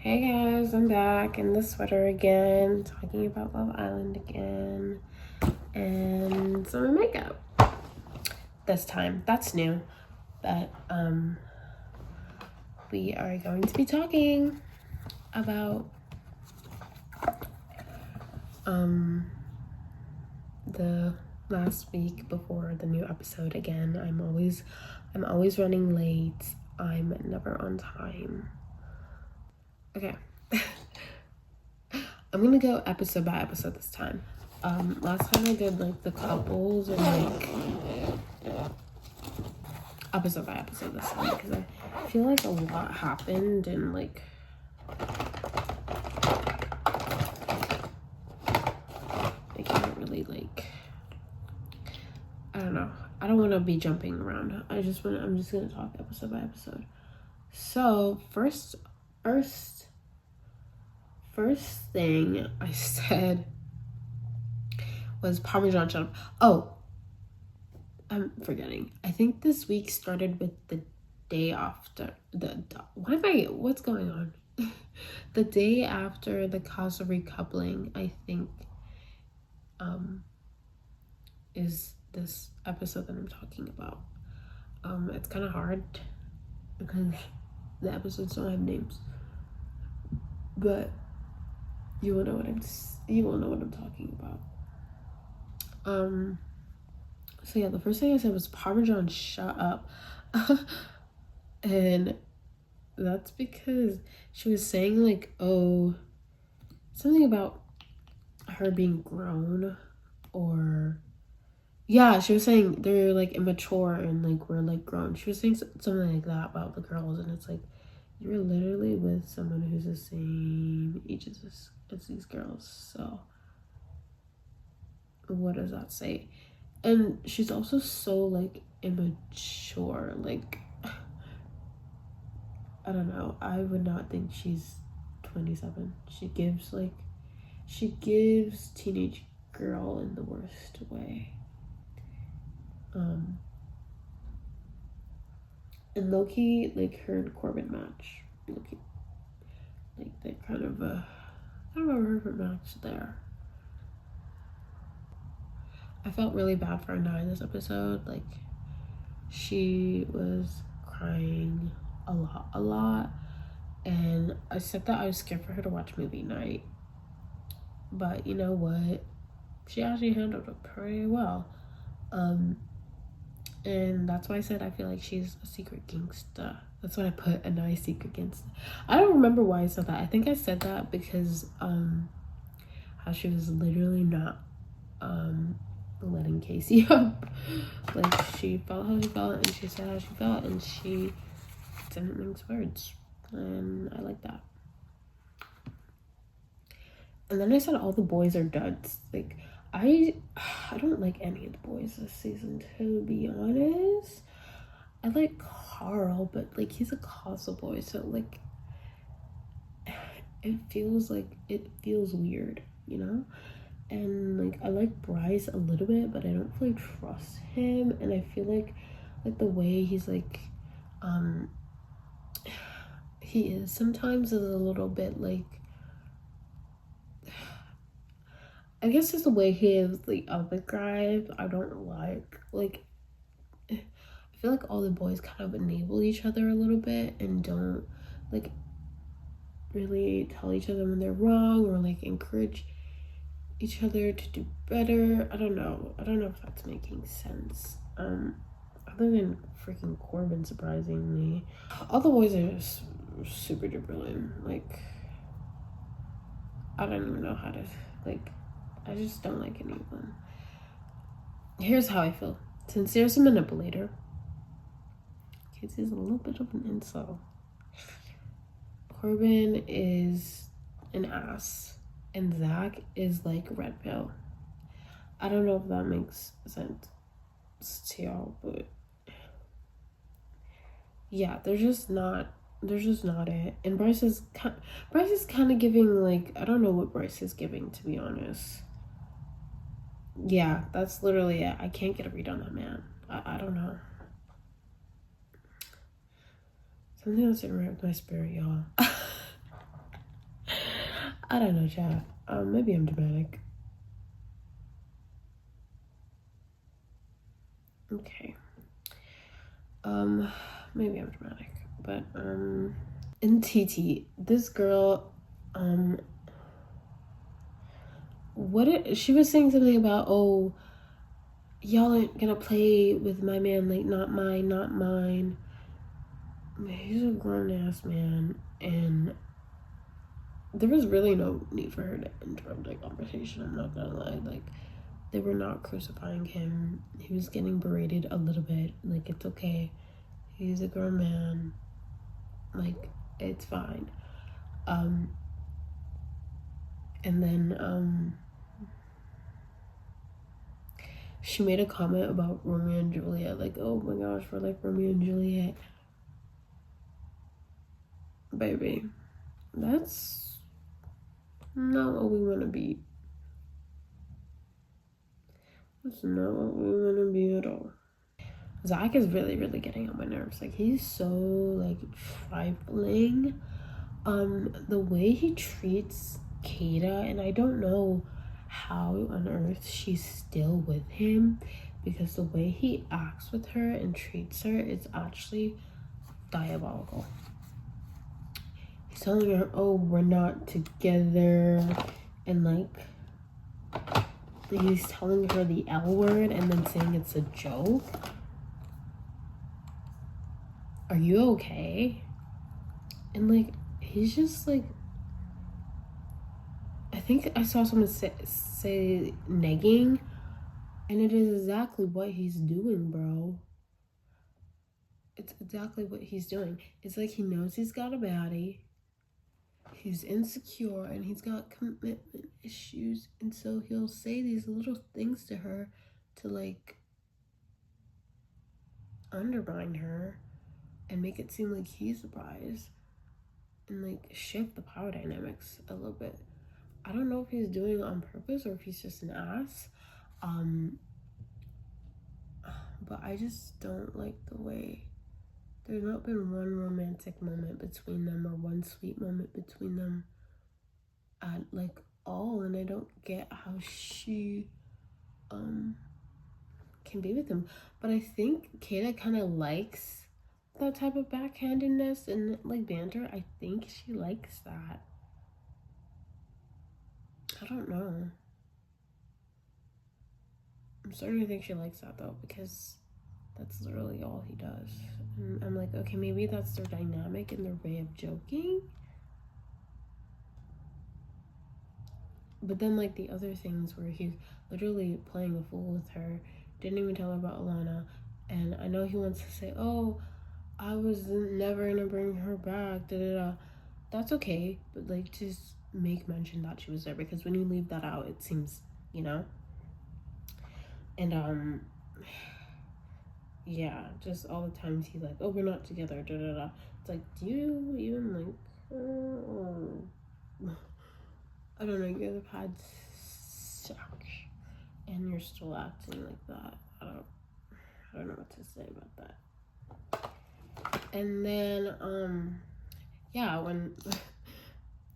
Hey guys, I'm back in the sweater again, talking about Love Island again, and some makeup. This time, that's new, but we are going to be talking about the last week before the new episode again. I'm always running late. I'm never on time. Okay. I'm gonna go episode by episode this time. Last time I did like the couples and like episode by episode this time because I feel like a lot happened and like I can't really like, I don't know. I don't want to be jumping around. I'm just gonna talk episode by episode. So first thing I said was Parmesan cheddar. Oh, I'm forgetting. I think this week started with the day after what's going on? The day after the Casa recoupling, I think, is this episode that I'm talking about. It's kind of hard because the episodes don't have names, but you will know what I'm talking about. So yeah, the first thing I said was Parmesan shut up. And that's because she was saying like, oh, something about her being grown, or yeah, she was saying they're like immature and like we're like grown. She was saying something like that about the girls, and it's like, you're literally with someone who's the same age as these girls, so what does that say? And she's also so like immature, like I don't know, I would not think she's 27. She gives teenage girl in the worst way. And low-key, like her and Corbin match. Low-key, like they kind of a perfect match there. I felt really bad for Anaya this episode. Like, she was crying a lot. And I said that I was scared for her to watch movie night. But you know what? She actually handled it pretty well. And that's why I said I feel like she's a secret gangsta. That's what I put, a nice secret gangsta. I don't remember why I said that. I think I said that because how she was literally not letting Casey up. Like, she felt how she felt and she said how she felt and she didn't mince words. And I like that. And then I said all the boys are duds. Like, I don't like any of the boys this season, to be honest. I like Carl, but like he's a Casa boy, so like it feels weird, you know? And like I like Bryce a little bit, but I don't really trust him, and I feel like the way he's like he is sometimes is a little bit like, I guess it's the way he is the other guys I don't like. Like, I feel like all the boys kind of enable each other a little bit and don't like really tell each other when they're wrong or like encourage each other to do better. I don't know if that's making sense. Other than freaking Corbin, surprisingly, all the boys are just super duper lame. Like, I don't even know how to, like, I just don't like any of them. Here's how I feel. Sincere's a manipulator. Casey's a little bit of an incel. Corbin is an ass. And Zach is like red pill. I don't know if that makes sense to y'all, but yeah, they're just not it. And Bryce is kind of giving, like, I don't know what Bryce is giving, to be honest. Yeah, that's literally it. I can't get a read on that man. I don't know. Something else didn't right with my spirit, y'all. I don't know, chat. Maybe I'm dramatic. Okay. Maybe I'm dramatic, but in TT, this girl, she was saying something about, oh, y'all aren't gonna play with my man, like, not mine, not mine. He's a grown ass man, and there was really no need for her to interrupt the conversation. I'm not gonna lie, like, they were not crucifying him. He was getting berated a little bit. Like, it's okay. He's a grown man. Like, it's fine. And then she made a comment about Romeo and Juliet, like, oh my gosh, we're like Romeo and Juliet. Baby, that's not what we want to be. That's not what we want to be at all. Zach is really, really getting on my nerves. Like, he's so, like, trifling. The way he treats Kata, and I don't know how on earth she's still with him, because the way he acts with her and treats her is actually diabolical. He's telling her, oh, we're not together, and like he's telling her the L word and then saying it's a joke. Are you okay? And like, he's just like, I think I saw someone say negging, and it is exactly what he's doing, bro. It's exactly what he's doing. It's like he knows he's got a baddie, he's insecure, and he's got commitment issues, and so he'll say these little things to her to like undermine her and make it seem like he's the prize and like shift the power dynamics a little bit. I don't know if he's doing it on purpose or if he's just an ass. But I just don't like the way there's not been one romantic moment between them or one sweet moment between them at like all, and I don't get how she can be with him. But I think Kata kind of likes that type of backhandedness and like banter. I think she likes that. I don't know. I'm starting to think she likes that though, because that's literally all he does. And I'm like, okay, maybe that's their dynamic and their way of joking. But then like the other things where he's literally playing a fool with her, didn't even tell her about Alana. And I know he wants to say, oh, I was never gonna bring her back, da da da. That's okay, but like just make mention that she was there, because when you leave that out, it seems, you know. And yeah, just all the times he's like, oh, we're not together, da da da. It's like, do you even like I don't know, you guys have had sex and you're still acting like that. I don't know what to say about that. And then yeah, when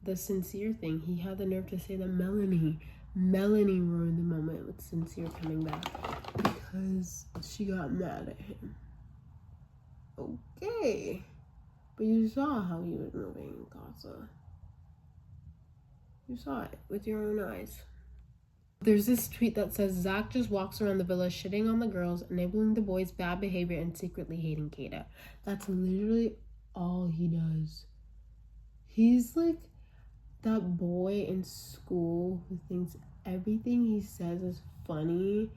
the Sincere thing, he had the nerve to say that Melanie ruined the moment with Sincere coming back because she got mad at him. Okay, but you saw how he was moving, Casa. You saw it with your own eyes. There's this tweet that says Zach just walks around the villa shitting on the girls, enabling the boys' bad behavior, and secretly hating Kata. That's literally all he does. He's like that boy in school who thinks everything he says is funny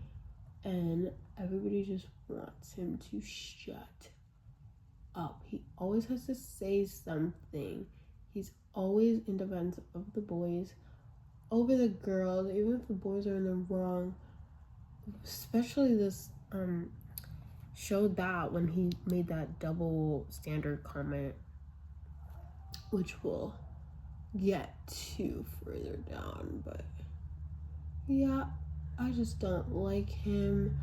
and everybody just wants him to shut up. He always has to say something. He's always in defense of the boys over the girls, even if the boys are in the wrong. Especially this showed that when he made that double standard comment, which we'll get to further down. But yeah, I just don't like him.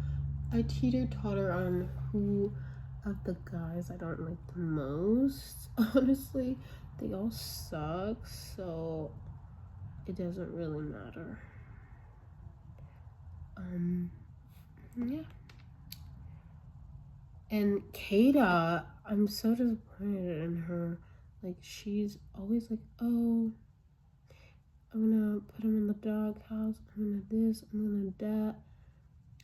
I teeter-totter on who of the guys I don't like the most. Honestly, they all suck. So it doesn't really matter. Yeah. And Kata, I'm so disappointed in her. Like, she's always like, oh, I'm gonna put him in the doghouse, I'm gonna this, I'm gonna that.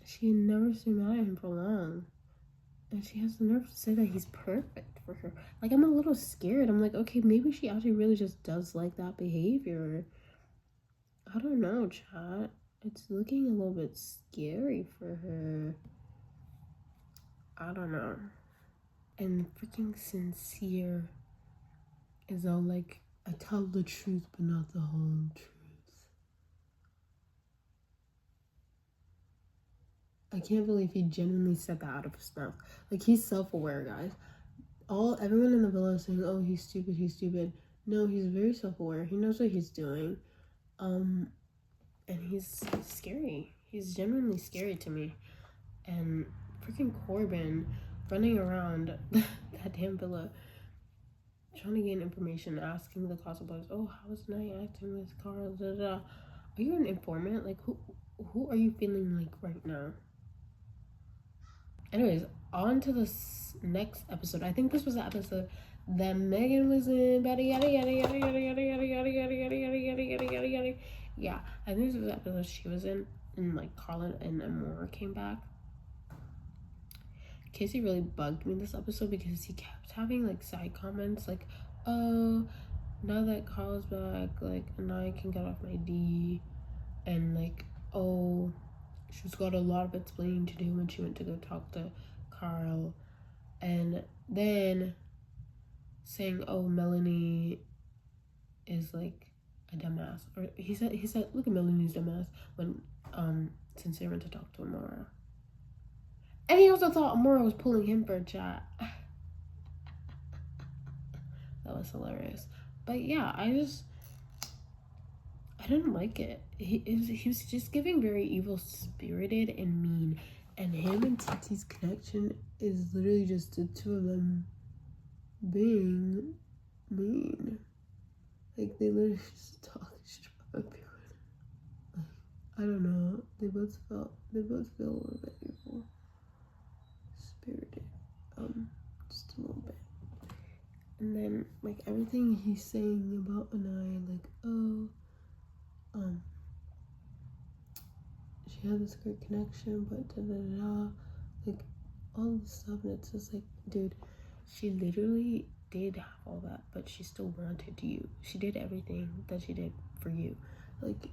She never seemed mad at him for long. And she has the nerve to say that he's perfect for her. Like, I'm a little scared. I'm like, okay, maybe she actually really just does like that behavior. I don't know, chat. It's looking a little bit scary for her. I don't know. And freaking Sincere is all like, I tell the truth, but not the whole truth. I can't believe he genuinely said that out of his mouth. Like, he's self-aware, guys. Everyone in the villa is saying, oh, he's stupid, he's stupid. No, he's very self-aware. He knows what he's doing. And he's scary. He's genuinely scary to me. And freaking Corbin running around that damn villa trying to gain information, asking the gossipers, oh, how was Night acting with Carl? Da, da, da. Are you an informant? Like, who are you feeling like right now? Anyways, on to this next episode. I think this was the episode that Megan was in. Yada yada yada yada yada yada yada yada yada yada yada yada yada yada yada. Yeah, I think this was the episode she was in, and like Carla and Amora came back. Casey really bugged me this episode because he kept having like side comments like, oh, now that Carla's back, like, and I can get off my D, and like, oh, she's got a lot of explaining to do when she went to go talk to Carl, and then saying, oh, Melanie is like a dumbass, or he said look at Melanie's dumbass when Sincere went to talk to Amora, and he also thought Amora was pulling him for a chat. That was hilarious. But yeah, I didn't like it. He was just giving very evil spirited and mean, and him and Titi's connection is literally just the two of them being mean. Like, they literally just talk shit about people. Like, I don't know. They both feel a little bit evil spirited. Just a little bit. And then like everything he's saying about Anaya, like, oh, she had this great connection, but da da da, like all this stuff, and it's just like, dude, she literally did have all that, but she still wanted you. She did everything that she did for you. Like,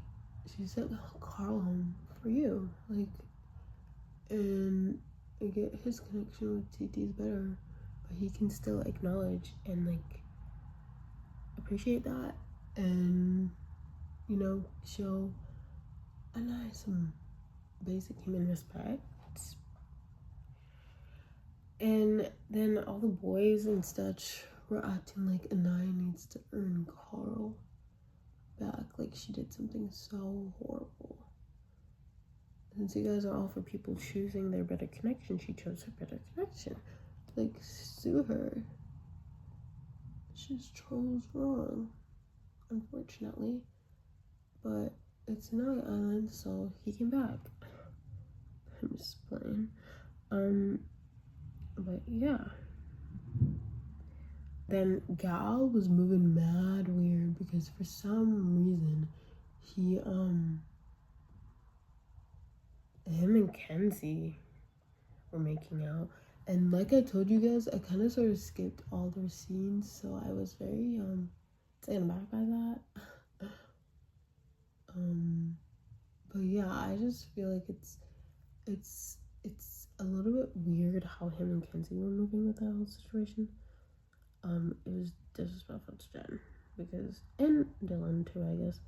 she sent Carl home for you, like, and I get his connection with TT is better, but he can still acknowledge and like appreciate that, and you know, show Anaya some basic human respect. And then all the boys and such were acting like Anaya needs to earn Carl back, like she did something so horrible. Since you guys are all for people choosing their better connection, she chose her better connection. Like, sue her. She's chose wrong, unfortunately. But it's Anaya Island, so he came back. I'm just playing. But yeah. Then Gal was moving mad weird because for some reason him and Kenzie were making out. And like I told you guys, I kind of sort of skipped all their scenes, so I was very taken aback by that. But yeah, I just feel like it's a little bit weird how him and Kenzie were moving with that whole situation. It was disrespectful to Jen and Dylan too, I guess,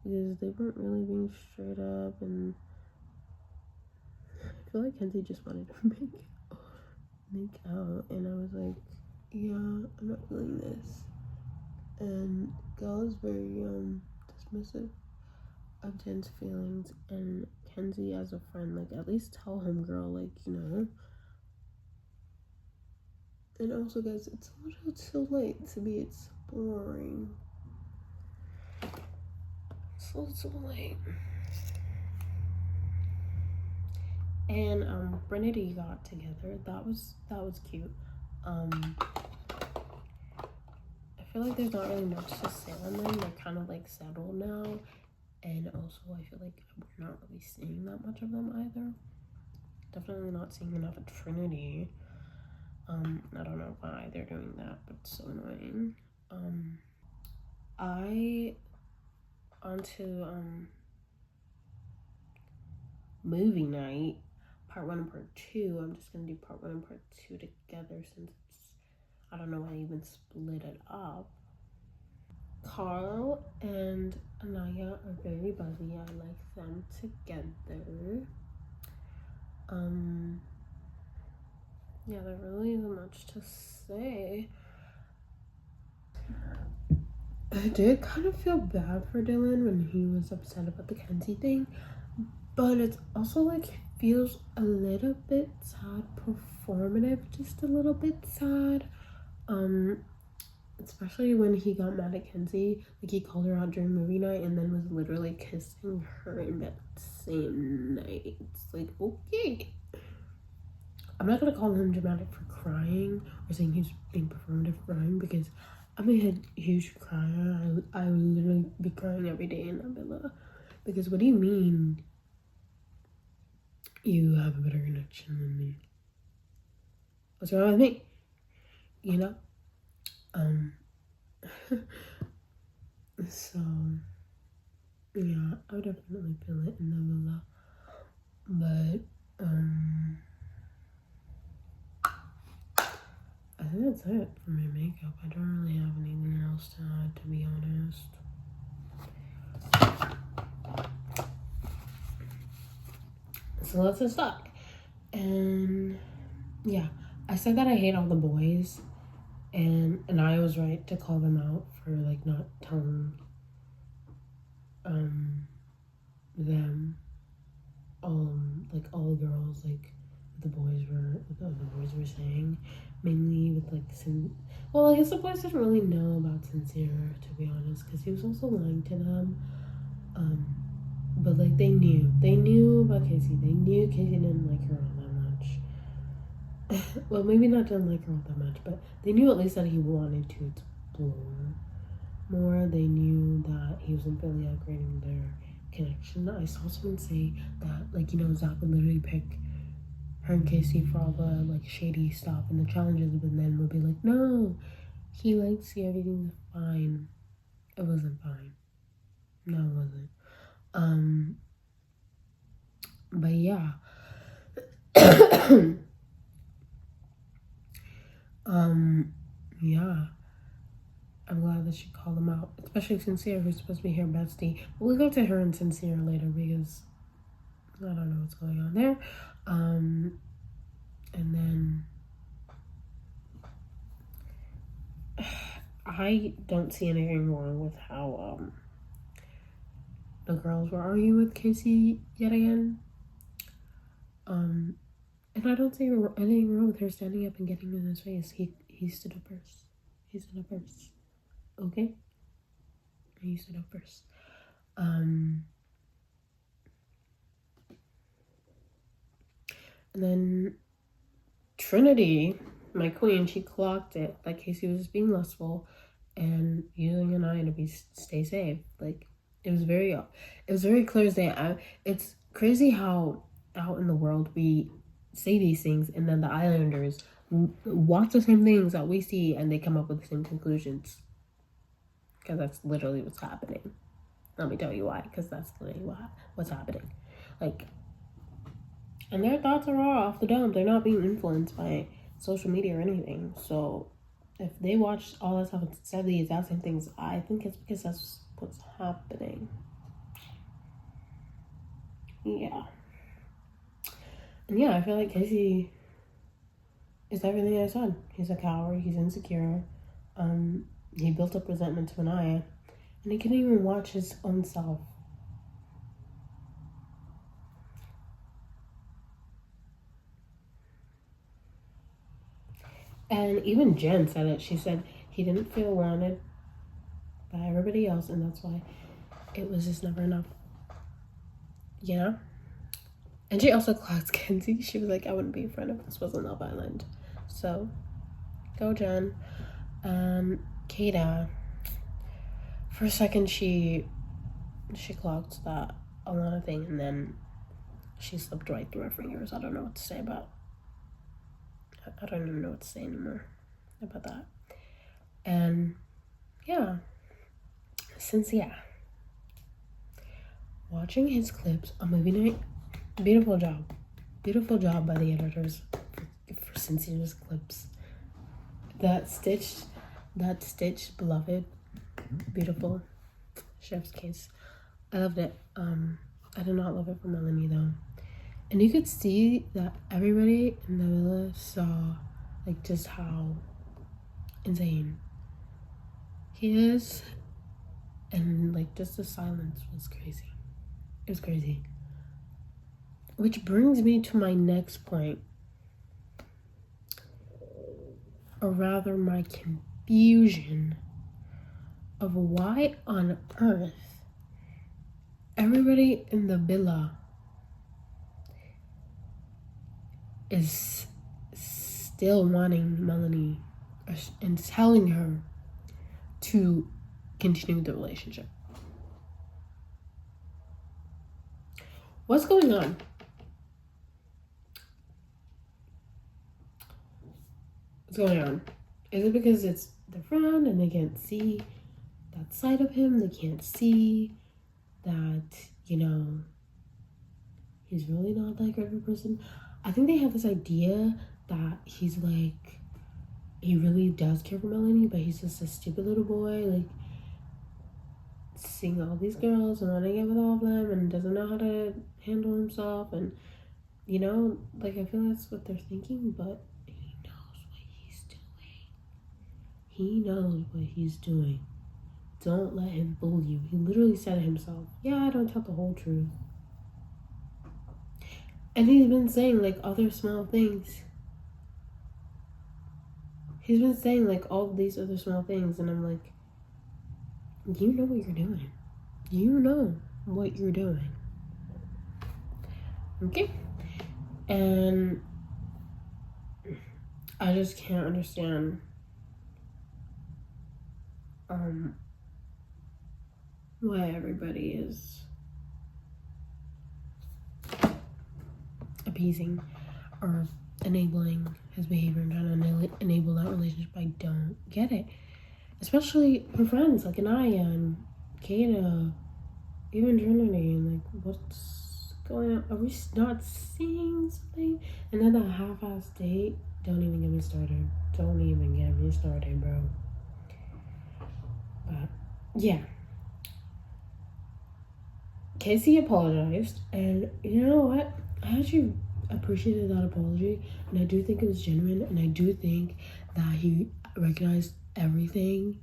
because they weren't really being straight up, and I feel like Kenzie just wanted to make out, and I was like, yeah, I'm not feeling this. And Gal is very dismissive of Jen's feelings, and Kenzie as a friend, like, at least tell homegirl, like, you know. And also, guys, it's a little too late to be exploring. so late. And Trinity got together. That was cute. I feel like there's not really much to say on them. They're kind of like settled now, and also I feel like we're not really seeing that much of them either. Definitely not seeing enough of Trinity. I don't know why they're doing that, but it's so annoying. Onto movie night, part 1 and part 2. I'm just gonna do part 1 and part 2 together since it's, I don't know why I even split it up. Carl and Anaya are very buzzy. I like them together. Yeah, there really isn't much to say. I did kind of feel bad for Dylan when he was upset about the Kenzie thing, but it's also like it feels a little bit sad, performative, just a little bit sad. Especially when he got mad at Kenzie, like he called her out during movie night and then was literally kissing her in bed the same night. It's like, okay. I'm not gonna call him dramatic for crying or saying he's being performative crying, because I'm a huge crier. I would literally be crying every day in that villa. Because what do you mean you have a better connection than me? What's wrong with me? You know? So yeah, I would definitely feel it in the villa. But I think that's it for my makeup. I don't really have anything else to add, to be honest. So let's just start. And yeah, I said that I hate all the boys, and I was right to call them out for like not telling them all the girls like what the other boys were saying, mainly with like well, I guess the boys didn't really know about Sincere, to be honest, because he was also lying to them. But like they knew about Casey. They knew Casey didn't like her all that much. Well, maybe not didn't like her all that much, but they knew at least that he wanted to explore more. They knew that he wasn't really upgrading their connection. I saw someone say that, like, you know, Zach would literally pick her and Casey for all the like shady stuff and the challenges, but then would be like, no, he likes you, everything's fine. It wasn't fine. No, it wasn't. But yeah. Yeah. I'm glad that she called him out, especially Sincere, who's supposed to be her bestie. But we'll go to her and Sincere later because I don't know what's going on there. And then I don't see anything wrong with how the girls were arguing with Casey yet again. And I don't see anything wrong with her standing up and getting in his face. He stood up first. He stood up first. Okay? He stood up first. And then Trinity, my queen, she clocked it that Casey was being lustful and using an eye to stay safe. Like it was very clear as day. It's crazy how out in the world we say these things, and then the Islanders watch the same things that we see, and they come up with the same conclusions. Because that's literally what's happening. Let me tell you why. Because that's literally what's happening. Like, and their thoughts are all off the dome. They're not being influenced by social media or anything. So if they watch all that stuff and said the exact same things, I think it's because that's what's happening. Yeah. And yeah, I feel like Casey is everything I said. He's a coward. He's insecure. He built up resentment to Anaya, and he couldn't even watch his own self. And even Jen said it. She said he didn't feel wanted by everybody else, and that's why it was just never enough, you know? And she also clocked Kenzie. She was like, I wouldn't be a friend if this wasn't Love Island. So, go Jen. Kata. For a second, she clocked that Alana thing, and then she slipped right through her fingers. I don't know what to say about. I don't even know what to say anymore about that. And yeah, since watching his clips on movie night, beautiful job by the editors for Cynthia's clips. That stitched, beloved, beautiful chef's kiss. I loved it. I did not love it for Melanie though. And you could see that everybody in the villa saw like just how insane he is, and like just the silence was crazy. It was crazy. Which brings me to my next point, or rather my confusion of why on earth everybody in the villa is still wanting Melanie and telling her to continue the relationship. What's going on? What's going on? Is it because it's their friend and they can't see that side of him? They can't see that, you know, he's really not that great of a person. I think they have this idea that he's like, he really does care for Melanie, but he's just a stupid little boy, like seeing all these girls and wanting to get with all of them and doesn't know how to handle himself. And, you know, like I feel that's what they're thinking, but he knows what he's doing. He knows what he's doing. Don't let him fool you. He literally said it himself. Yeah, I don't tell the whole truth. And he's been saying like other small things. He's been saying like all these other small things, and I'm like, you know what you're doing. You know what you're doing. Okay? And I just can't understand why everybody is appeasing or enabling his behavior and trying to enable that relationship. I don't get it. Especially her friends like Anaya and Kata, even Trinity, and like, what's going on? Are we not seeing something? And then that half-ass date, don't even get me started. Don't even get me started, bro. But yeah, Casey apologized, and you know what? I actually appreciated that apology, and I do think it was genuine, and I do think that he recognized everything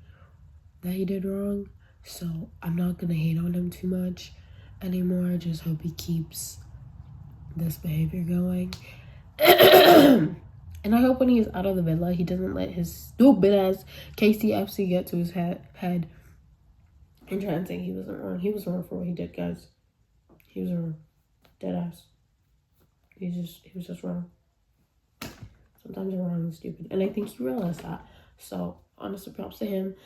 that he did wrong. So I'm not gonna hate on him too much anymore. I just hope he keeps this behavior going. And I hope when he's out of the villa, he doesn't let his stupid ass KCFC get to his head and try and say he wasn't wrong. He was wrong for what he did, guys. He was wrong. Dead ass. He was just wrong. Sometimes you're wrong and stupid. And I think he realized that. So honestly, props to him.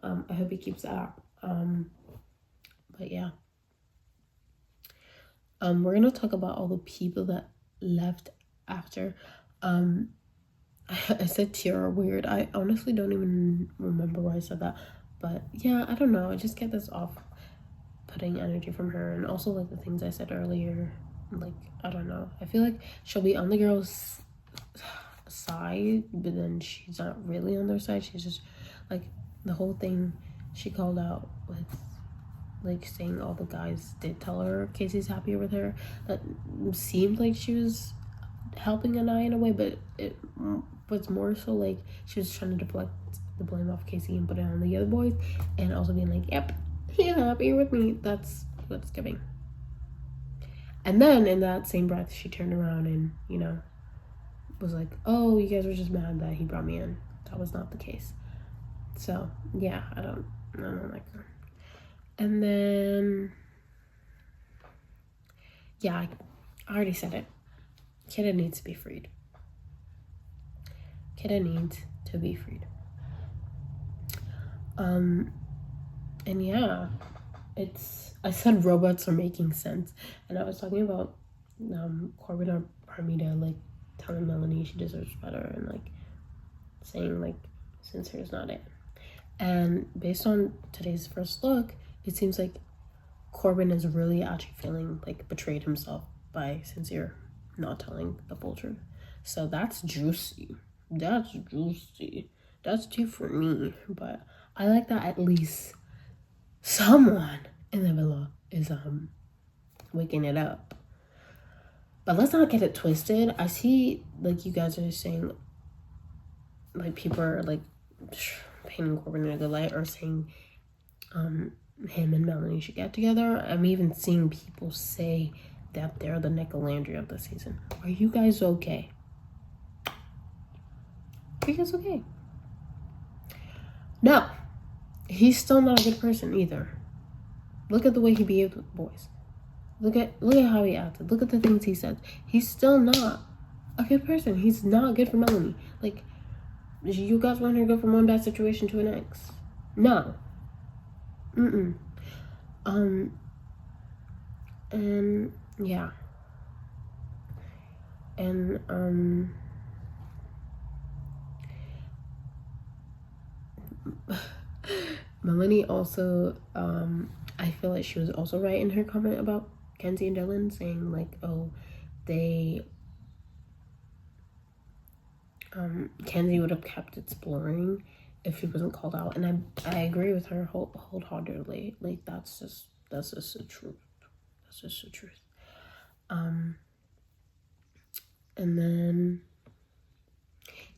I hope he keeps that up. But yeah. We're gonna talk about all the people that left after. I said Tiara weird. I honestly don't even remember why I said that. But yeah, I don't know. I just get this off-putting energy from her, and also like the things I said earlier. Like, I don't know. I feel like she'll be on the girls' side, but then she's not really on their side. She's just like the whole thing she called out with like saying all the guys did tell her Casey's happier with her. That seemed like she was helping Anaya in a way, but it was more so like she was trying to deflect the blame off Casey and put it on the other boys, and also being like, yep, he's happier with me. That's what's giving. And then in that same breath, she turned around and, you know, was like, oh, you guys were just mad that he brought me in. That was not the case. So yeah, I don't like her. And then, yeah, I already said it. Kidda needs to be freed. Kidda needs to be freed. And yeah, I said robots are making sense, and I was talking about Corbin or Parmita like telling Melanie she deserves better, and like saying like Sincere's not it. And based on today's first look, it seems like Corbin is really actually feeling like betrayed himself by Sincere not telling the full truth. So that's juicy. That's juicy. That's tea for me. But I like that at least someone in the villa is waking it up. But let's not get it twisted. I see like you guys are saying like people are like painting Corbin in a good light or saying him and Melanie should get together. I'm even seeing people say that they're the Nick and Landry of the season. Are you guys okay? Are you guys okay? No. He's still not a good person either. Look at the way he behaved with the boys. Look at how he acted. Look at the things he said. He's still not a good person. He's not good for Melanie. Like, you guys want her to go from one bad situation to an ex? No. And yeah. And Melanie also I feel like she was also right in her comment about Kenzie and Dylan, saying like, oh, they Kenzie would have kept exploring if she wasn't called out, and I agree with her wholeheartedly. Like that's just the truth. That's just the truth. And then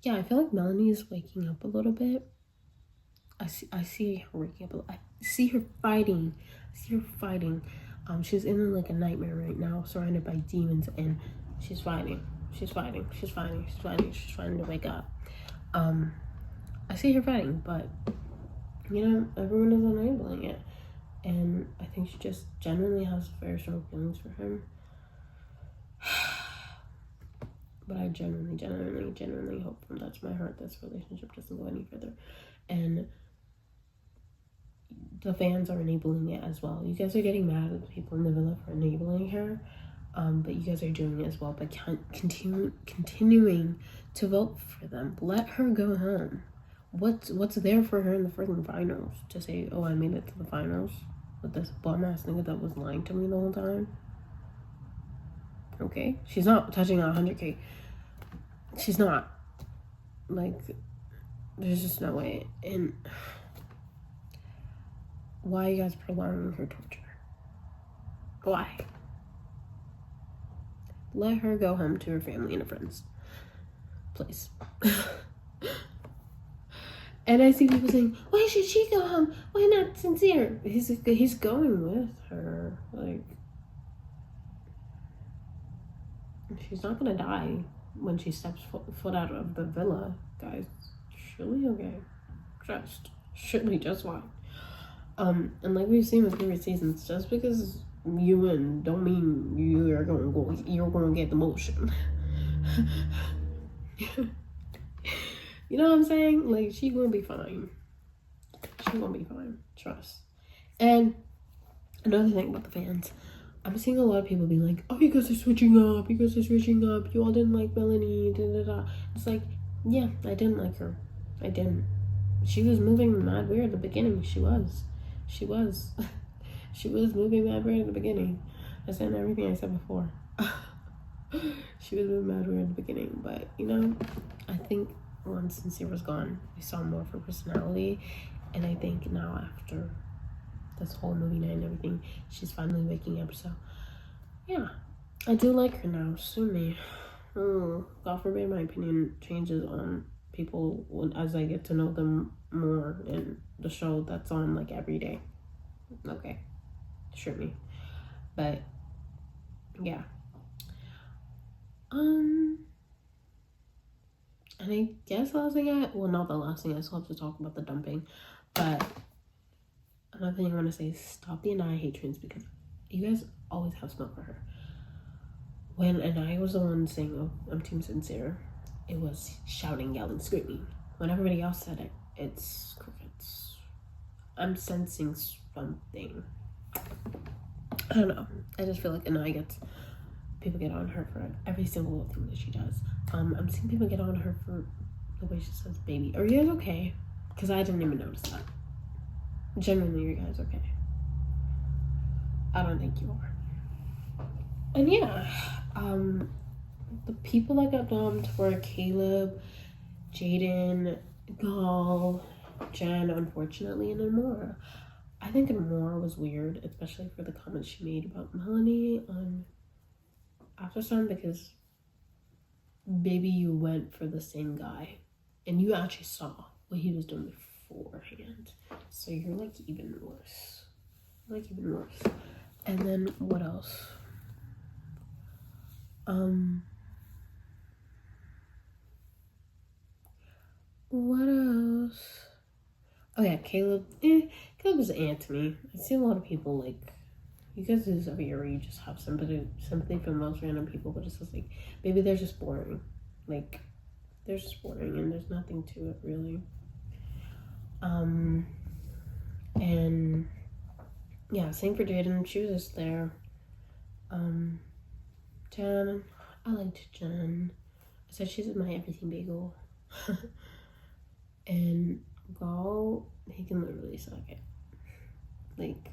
yeah, I feel like Melanie is waking up a little bit. I see her waking up. I see her fighting. She's in like a nightmare right now, surrounded by demons, and she's fighting. She's fighting to wake up. I see her fighting, but you know, everyone is enabling it, and I think she just genuinely has very strong feelings for him. But I genuinely hope from that's my heart this relationship doesn't go any further, and the fans are enabling it as well. You guys are getting mad at the people in the villa for enabling her, but you guys are doing it as well by continuing to vote for them. Let her go home. What's there for her in the freaking finals to say, oh, I made it to the finals with this bum ass nigga that was lying to me the whole time? Okay, she's not touching 100K. She's not. Like, there's just no way. And why are you guys prolonging her torture? Why? Let her go home to her family and her friends, please. And I see people saying, why should she go home? Why not Sincere? He's going with her. Like, she's not gonna die when she steps foot out of the villa, guys. She'll be okay. She'll be just fine. And like we've seen with previous seasons, just because you win don't mean you're gonna get the motion. You know what I'm saying? Like, she gonna be fine. Trust. And another thing about the fans, I'm seeing a lot of people being like, oh, you guys are switching up. You all didn't like Melanie. Da, da, da. It's like, yeah, I didn't like her. I didn't. She was moving mad weird at the beginning. She was. She was moving mad weird at the beginning. I said everything I said before. She was moving mad weird at the beginning. But, you know, I think once Sincere was gone, we saw more of her personality. And I think now after this whole movie night and everything, she's finally waking up. So, yeah. I do like her now. Sue me. God forbid my opinion changes on people as I get to know them more in the show that's on like every day. Okay, shoot me. But yeah. And I guess the last thing not the last thing, I still have to talk about the dumping, but another thing I want to say is stop the Anaya hatreds, because you guys always have smoke for her. When Anaya was the one saying, oh, I'm Team Sincere, it was shouting, yelling, screaming. When everybody else said it, it's crickets. I'm sensing something. I don't know. I just feel like Anaya people get on her for every single thing that she does. I'm seeing people get on her for the way she says baby. Are you guys okay? Because I didn't even notice that. Genuinely, you guys okay? I don't think you are. And yeah, the people that got dumped were Caleb, Jaden, Gal, Jen, unfortunately, and Amora. I think Amora was weird, especially for the comments she made about Melanie on Aftersun, because baby, you went for the same guy and you actually saw what he was doing beforehand, so you're like even worse. And then what else? What else? Oh yeah, Caleb. Caleb is an to me. I see a lot of people like, you guys do this every year where you just have sympathy for the most random people, but it's just like, maybe they're just boring. Like, they're just boring and there's nothing to it really. And yeah, same for Jaden. She was just there. Jen, I liked Jen. I said she's my everything bagel. And Gal, he can literally suck it. Like,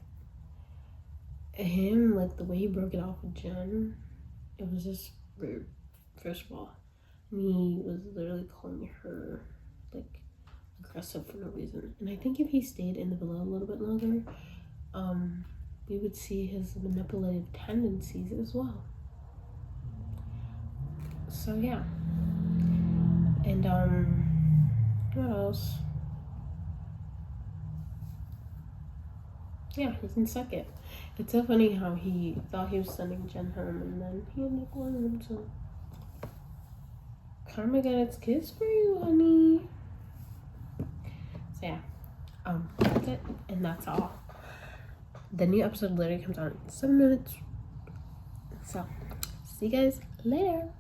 him, like the way he broke it off with Jen, it was just rude, first of all. And he was literally calling her like aggressive for no reason. And I think if he stayed in the villa a little bit longer, we would see his manipulative tendencies as well. So yeah. And what else? Yeah, he can suck it. It's so funny how he thought he was sending Jen home and then he ended up going home. So karma got its kiss for you, honey. So yeah, that's it, and that's all. The new episode literally comes out in 7 minutes. So see you guys later.